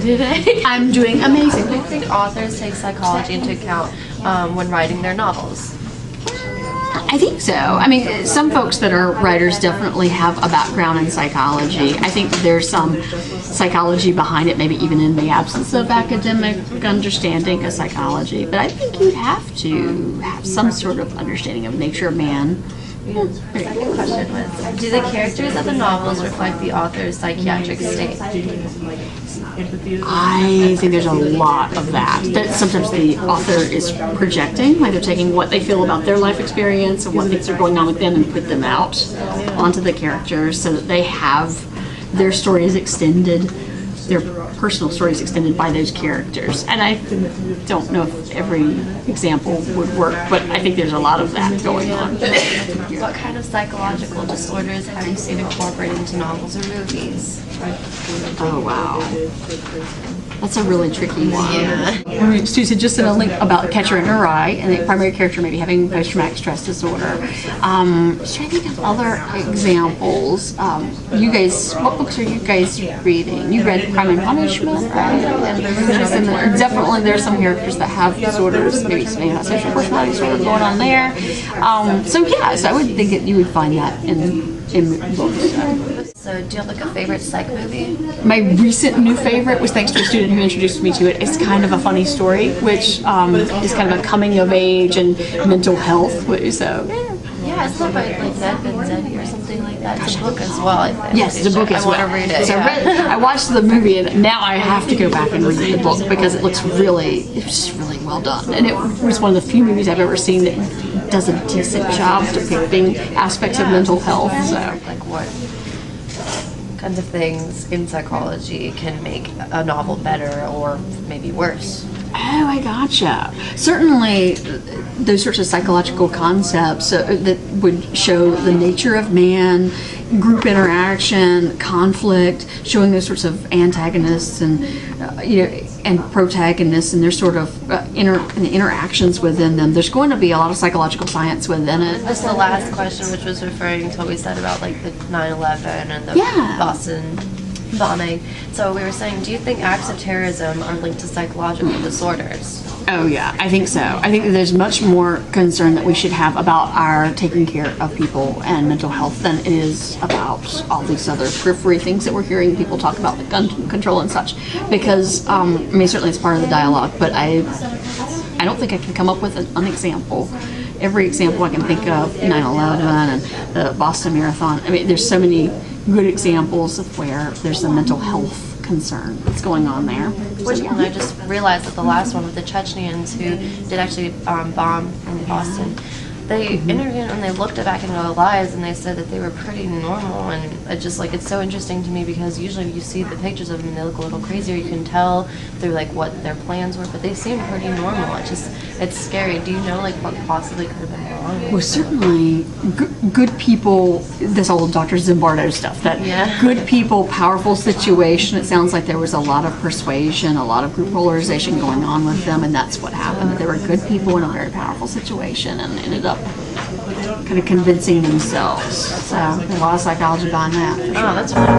Do they? I'm doing amazing. Do you think authors take psychology into account when writing their novels? I think so. I mean, some folks that are writers definitely have a background in psychology. I think there's some psychology behind it, maybe even in the absence of academic understanding of psychology. But I think you'd have to have some sort of understanding of nature of man. The second question was, do the characters of the novels reflect the author's psychiatric state? I think there's a lot of that. That sometimes the author is projecting, like they're taking what they feel about their life experience and what things are going on with them and put them out onto the characters so that they have their stories extended, their personal stories extended by those characters. And I don't know if every example would work, but I think there's a lot of that going on. What kind of psychological disorders have you seen incorporated into novels or movies? Oh, wow. That's a really tricky one. Yeah. Susan just sent a link about Catcher in the Rye, and the primary character may be having post-traumatic stress disorder. Just trying to think of other examples. You guys, what books are you guys reading? You read Crime and Punishment, right? And definitely there's some characters that have disorders, maybe social personality disorder going on there. So I would think that you would find that in books. So do you have like a favorite psych movie? My recent new favorite was thanks to a student who introduced me to it. It's kind of a funny story, which is kind of a coming of age and mental health. So yeah, it's not by like Zed Zeddy or something like that. It's a book as well, I think. Yes, it's a book as well. I want to read it. So I watched the movie and now I have to go back and read the book because it's just really well done. And it was one of the few movies I've ever seen that does a decent job depicting aspects of mental health. So like what kinds of things in psychology can make a novel better or maybe worse? Oh, I gotcha. Certainly, those sorts of psychological concepts that would show the nature of man, group interaction, conflict, showing those sorts of antagonists and and protagonists and their sort of interactions within them. There's going to be a lot of psychological science within it. Just the last question, which was referring to what we said about like the 9/11 and the Boston bombing. So we were saying, do you think acts of terrorism are linked to psychological disorders? Oh yeah, I think so. I think that there's much more concern that we should have about our taking care of people and mental health than it is about all these other periphery things that we're hearing people talk about, like gun control and such. Because, certainly it's part of the dialogue, but I don't think I can come up with an example. Every example I can think of, 9/11 and the Boston Marathon, there's so many good examples of where there's a mental health concern that's going on there. And I just realized that the last one with the Chechens who did actually bomb in Boston, they interviewed and they looked back into their lives and they said that they were pretty normal, and it's so interesting to me because usually you see the pictures of them and they look a little crazy, or you can tell through like what their plans were, but they seem pretty normal. It's scary. Do you know like what possibly could have been wrong? Well, certainly good people, this whole Dr. Zimbardo stuff, that good people, powerful situation. It sounds like there was a lot of persuasion, a lot of group polarization going on with them, and that's what happened. They were good people in a very powerful situation and ended up kind of convincing themselves. So a lot of psychology behind that. For sure. Oh, that's really